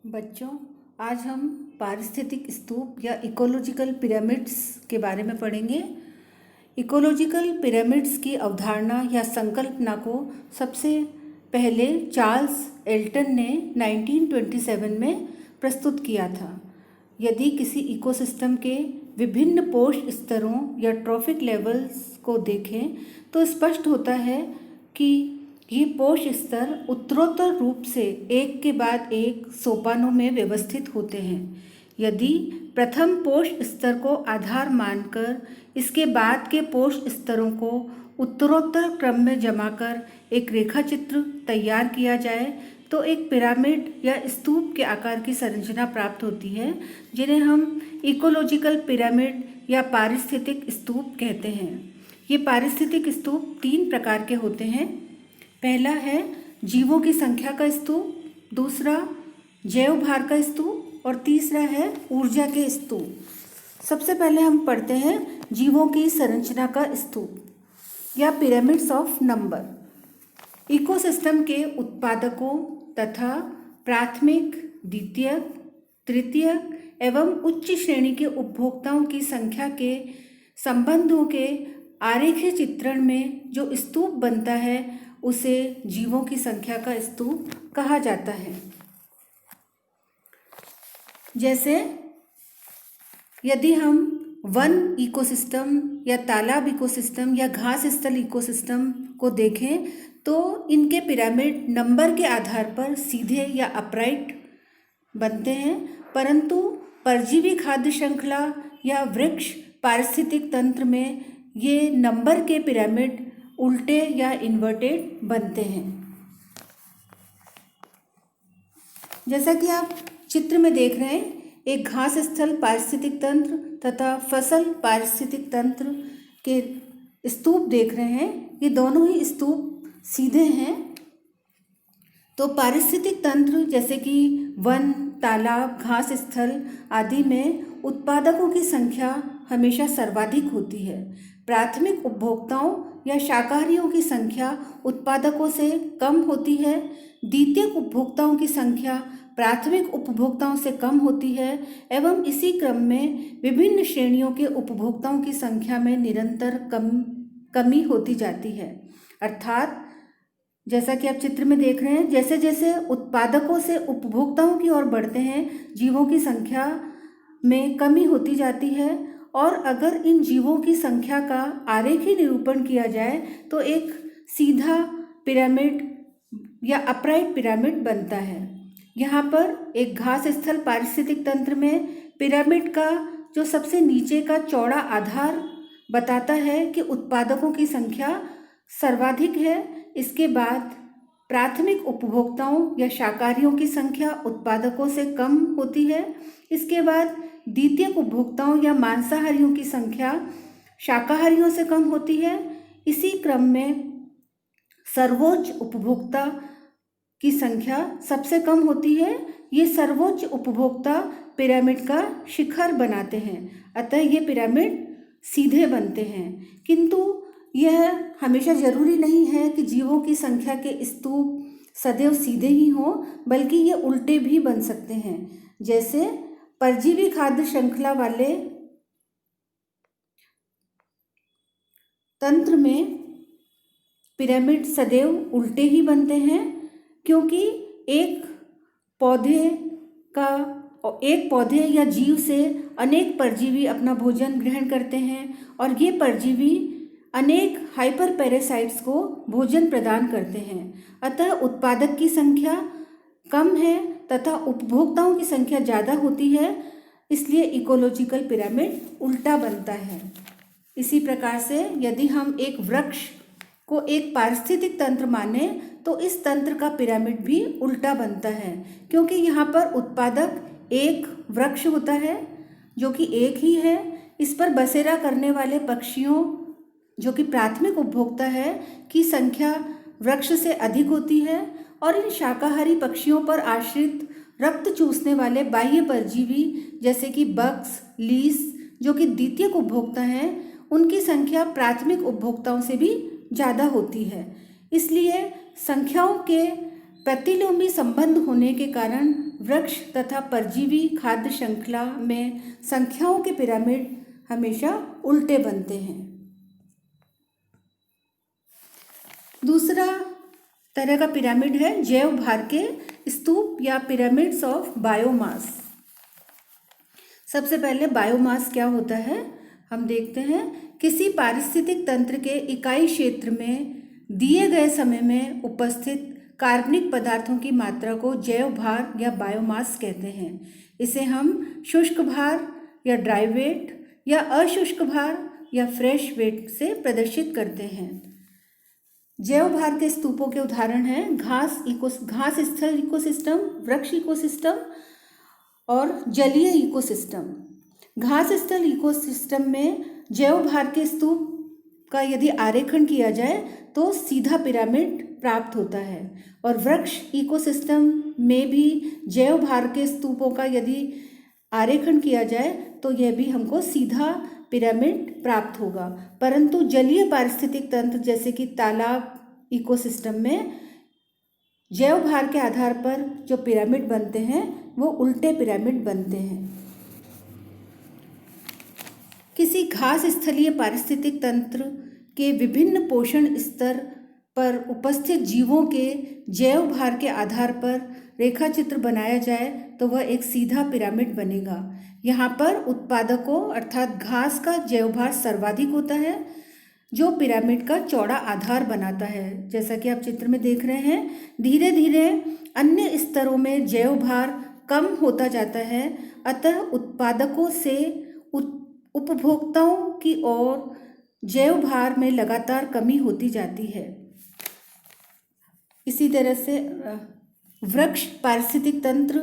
बच्चों, आज हम पारिस्थितिक स्तूप या इकोलॉजिकल पिरामिड्स के बारे में पढ़ेंगे। इकोलॉजिकल पिरामिड्स की अवधारणा या संकल्पना को सबसे पहले चार्ल्स एल्टन ने 1927 में प्रस्तुत किया था। यदि किसी इकोसिस्टम के विभिन्न पोषक स्तरों या ट्रॉफिक लेवल्स को देखें तो स्पष्ट होता है कि ये पोषक स्तर उत्तरोत्तर रूप से एक के बाद एक सोपानों में व्यवस्थित होते हैं। यदि प्रथम पोषक स्तर को आधार मानकर इसके बाद के पोषक स्तरों को उत्तरोत्तर क्रम में जमा कर एक रेखाचित्र तैयार किया जाए तो एक पिरामिड या स्तूप के आकार की संरचना प्राप्त होती है, जिन्हें हम इकोलॉजिकल पिरामिड या पारिस्थितिक स्तूप कहते हैं। ये पारिस्थितिक स्तूप 3 प्रकार के होते हैं। पहला है जीवों की संख्या का स्तूप, दूसरा जैव भार का स्तूप और तीसरा है ऊर्जा के स्तूप। सबसे पहले हम पढ़ते हैं जीवों की संरचना का स्तूप या पिरामिड्स ऑफ नंबर। इकोसिस्टम के उत्पादकों तथा प्राथमिक, द्वितीयक, तृतीयक एवं उच्च श्रेणी के उपभोक्ताओं की संख्या के संबंधों के आरेखीय चित्रण में जो स्तूप बनता है उसे जीवों की संख्या का स्तूप कहा जाता है। जैसे यदि हम वन इकोसिस्टम या तालाब इकोसिस्टम या घास स्थल इकोसिस्टम को देखें तो इनके पिरामिड नंबर के आधार पर सीधे या अपराइट बनते हैं, परंतु परजीवी खाद्य श्रृंखला या वृक्ष पारिस्थितिक तंत्र में ये नंबर के पिरामिड उल्टे या इन्वर्टेड बनते हैं। जैसा कि आप चित्र में देख रहे हैं, एक घास स्थल पारिस्थितिक तंत्र तथा फसल पारिस्थितिक तंत्र के स्तूप देख रहे हैं। ये दोनों ही स्तूप सीधे हैं। तो पारिस्थितिक तंत्र जैसे कि वन, तालाब, घास स्थल आदि में उत्पादकों की संख्या हमेशा सर्वाधिक होती है। प्राथमिक उपभोक्ताओं या शाकाहारियों की संख्या उत्पादकों से कम होती है। द्वितीयक उपभोक्ताओं की संख्या प्राथमिक उपभोक्ताओं से कम होती है एवं इसी क्रम में विभिन्न श्रेणियों के उपभोक्ताओं की संख्या में निरंतर कमी होती जाती है। अर्थात जैसा कि आप चित्र में देख रहे हैं, जैसे जैसे उत्पादकों से उपभोक्ताओं की ओर बढ़ते हैं, जीवों की संख्या में कमी होती जाती है। और अगर इन जीवों की संख्या का आरेखीय निरूपण किया जाए तो एक सीधा पिरामिड या अपराइट पिरामिड बनता है। यहाँ पर एक घास स्थल पारिस्थितिक तंत्र में पिरामिड का जो सबसे नीचे का चौड़ा आधार बताता है कि उत्पादकों की संख्या सर्वाधिक है। इसके बाद प्राथमिक उपभोक्ताओं या शाकाहारियों की संख्या उत्पादकों से कम होती है। इसके बाद द्वितीयक उपभोक्ताओं या मांसाहारियों की संख्या शाकाहारियों से कम होती है। इसी क्रम में सर्वोच्च उपभोक्ता की संख्या सबसे कम होती है। ये सर्वोच्च उपभोक्ता पिरामिड का शिखर बनाते हैं, अतः ये पिरामिड सीधे बनते हैं। किंतु यह हमेशा जरूरी नहीं है कि जीवों की संख्या के स्तूप सदैव सीधे ही हों, बल्कि ये उल्टे भी बन सकते हैं। जैसे परजीवी खाद्य श्रृंखला वाले तंत्र में पिरामिड सदैव उल्टे ही बनते हैं, क्योंकि एक पौधे या जीव से अनेक परजीवी अपना भोजन ग्रहण करते हैं और ये परजीवी अनेक हाइपर पैरासाइट्स को भोजन प्रदान करते हैं। अतः उत्पादक की संख्या कम है तथा उपभोक्ताओं की संख्या ज़्यादा होती है, इसलिए इकोलॉजिकल पिरामिड उल्टा बनता है। इसी प्रकार से यदि हम एक वृक्ष को एक पारिस्थितिक तंत्र माने तो इस तंत्र का पिरामिड भी उल्टा बनता है, क्योंकि यहाँ पर उत्पादक एक वृक्ष होता है जो कि एक ही है। इस पर बसेरा करने वाले पक्षियों जो कि प्राथमिक उपभोक्ता है की संख्या वृक्ष से अधिक होती है और इन शाकाहारी पक्षियों पर आश्रित रक्त चूसने वाले बाह्य परजीवी जैसे कि बग्स, लीस जो कि द्वितीयक उपभोक्ता हैं, उनकी संख्या प्राथमिक उपभोक्ताओं से भी ज़्यादा होती है। इसलिए संख्याओं के प्रतिलोमी संबंध होने के कारण वृक्ष तथा परजीवी खाद्य श्रृंखला में संख्याओं के पिरामिड हमेशा उल्टे बनते हैं। दूसरा तरह का पिरामिड है जैव भार के स्तूप या पिरामिड्स ऑफ बायोमास। सबसे पहले बायोमास क्या होता है हम देखते हैं। किसी पारिस्थितिक तंत्र के इकाई क्षेत्र में दिए गए समय में उपस्थित कार्बनिक पदार्थों की मात्रा को जैव भार या बायोमास कहते हैं। इसे हम शुष्क भार या ड्राई वेट या अशुष्क भार या फ्रेश वेट से प्रदर्शित करते हैं। जैव भार के स्तूपों के उदाहरण हैं घास स्थल इकोसिस्टम, वृक्ष इकोसिस्टम और जलीय इकोसिस्टम। घास स्थल इकोसिस्टम में जैव भार के स्तूप का यदि आरेखन किया जाए तो सीधा पिरामिड प्राप्त होता है और वृक्ष इकोसिस्टम में भी जैव भार के स्तूपों का यदि आरेखन किया जाए तो यह भी हमको सीधा पिरामिड प्राप्त होगा। परंतु जलीय पारिस्थितिक तंत्र जैसे कि तालाब इकोसिस्टम में जैव भार के आधार पर जो पिरामिड बनते हैं वो उल्टे पिरामिड बनते हैं। किसी घास स्थलीय पारिस्थितिक तंत्र के विभिन्न पोषण स्तर पर उपस्थित जीवों के जैव भार के आधार पर रेखा चित्र बनाया जाए तो वह एक सीधा पिरामिड बनेगा। यहाँ पर उत्पादकों अर्थात घास का जैव भार सर्वाधिक होता है जो पिरामिड का चौड़ा आधार बनाता है। जैसा कि आप चित्र में देख रहे हैं धीरे धीरे अन्य स्तरों में जैव भार कम होता जाता है, अतः उत्पादकों से उपभोक्ताओं की ओर जैव भार में लगातार कमी होती जाती है। इसी तरह से वृक्ष पारिस्थितिक तंत्र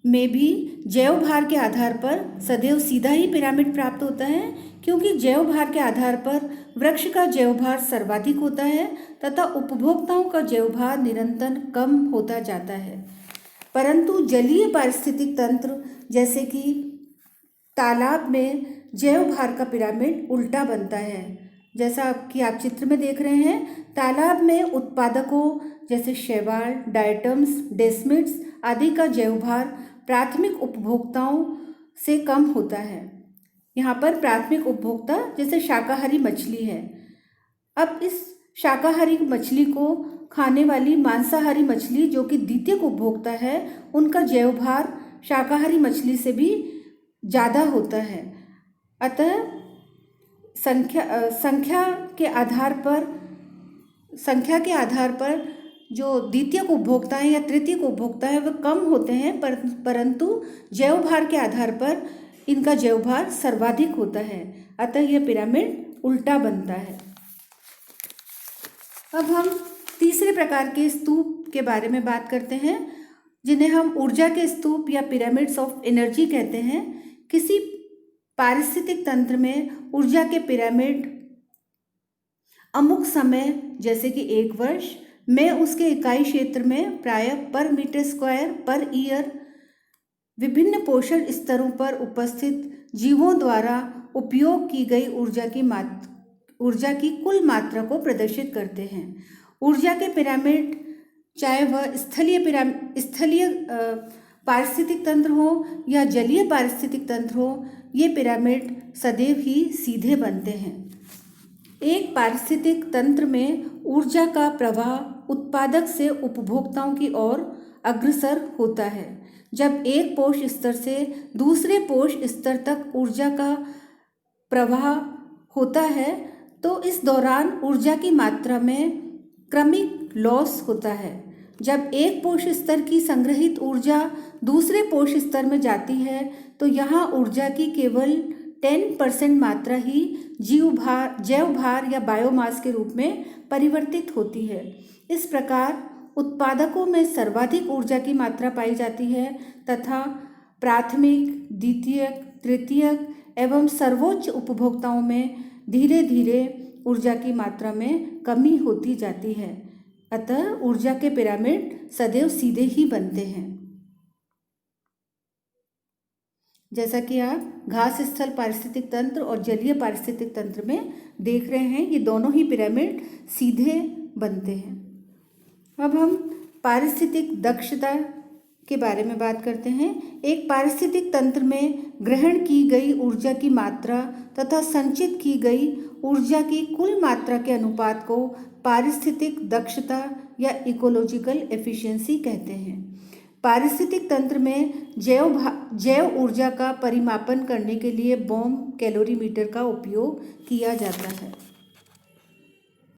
में भी जैव भार के आधार पर सदैव सीधा ही पिरामिड प्राप्त होता है, क्योंकि जैव भार के आधार पर वृक्ष का जैव भार सर्वाधिक होता है तथा उपभोक्ताओं का जैव भार निरंतर कम होता जाता है। परंतु जलीय पारिस्थितिक तंत्र जैसे कि तालाब में जैव भार का पिरामिड उल्टा बनता है। जैसा कि आप चित्र में देख रहे हैं तालाब में उत्पादकों जैसे शैवाल, डायटम्स, डेस्मिड्स आदि का जैव भार प्राथमिक उपभोक्ताओं से कम होता है। यहाँ पर प्राथमिक उपभोक्ता जैसे शाकाहारी मछली है। अब इस शाकाहारी मछली को खाने वाली मांसाहारी मछली जो कि द्वितीयक उपभोक्ता है उनका जैव भार शाकाहारी मछली से भी ज़्यादा होता है। अतः संख्या के आधार पर जो द्वितीयक उपभोक्ता हैं या तृतीयक उपभोक्ता है वह कम होते हैं, परंतु जैव भार के आधार पर इनका जैव भार सर्वाधिक होता है, अतः यह पिरामिड उल्टा बनता है। अब हम तीसरे प्रकार के स्तूप के बारे में बात करते हैं जिन्हें हम ऊर्जा के स्तूप या पिरामिड्स ऑफ एनर्जी कहते हैं। किसी पारिस्थितिक तंत्र में ऊर्जा के पिरामिड अमुक समय जैसे कि 1 वर्ष में उसके इकाई क्षेत्र में प्रायः पर मीटर स्क्वायर पर ईयर विभिन्न पोषण स्तरों पर उपस्थित जीवों द्वारा उपयोग की गई ऊर्जा की कुल मात्रा को प्रदर्शित करते हैं। ऊर्जा के पिरामिड चाहे वह स्थलीय पारिस्थितिक तंत्र हो या जलीय पारिस्थितिक तंत्र हो, ये पिरामिड सदैव ही सीधे बनते हैं। एक पारिस्थितिक तंत्र में ऊर्जा का प्रवाह उत्पादक से उपभोक्ताओं की ओर अग्रसर होता है। जब एक पोष स्तर से दूसरे पोष स्तर तक ऊर्जा का प्रवाह होता है तो इस दौरान ऊर्जा की मात्रा में क्रमिक लॉस होता है। जब एक पोष स्तर की संग्रहित ऊर्जा दूसरे पोष स्तर में जाती है तो यहाँ ऊर्जा की केवल 10% मात्रा ही जैव भार या बायोमास के रूप में परिवर्तित होती है। इस प्रकार उत्पादकों में सर्वाधिक ऊर्जा की मात्रा पाई जाती है तथा प्राथमिक, द्वितीयक, तृतीयक एवं सर्वोच्च उपभोक्ताओं में धीरे धीरे ऊर्जा की मात्रा में कमी होती जाती है। अतः ऊर्जा के पिरामिड सदैव सीधे ही बनते हैं। जैसा कि आप घास स्थल पारिस्थितिक तंत्र और जलीय पारिस्थितिक तंत्र में देख रहे हैं, ये दोनों ही पिरामिड सीधे बनते हैं। अब हम पारिस्थितिक दक्षता के बारे में बात करते हैं। एक पारिस्थितिक तंत्र में ग्रहण की गई ऊर्जा की मात्रा तथा संचित की गई ऊर्जा की कुल मात्रा के अनुपात को पारिस्थितिक दक्षता या इकोलॉजिकल एफिशिएंसी कहते हैं। पारिस्थितिक तंत्र में जैव ऊर्जा का परिमापन करने के लिए बॉम कैलोरीमीटर का उपयोग किया जाता है।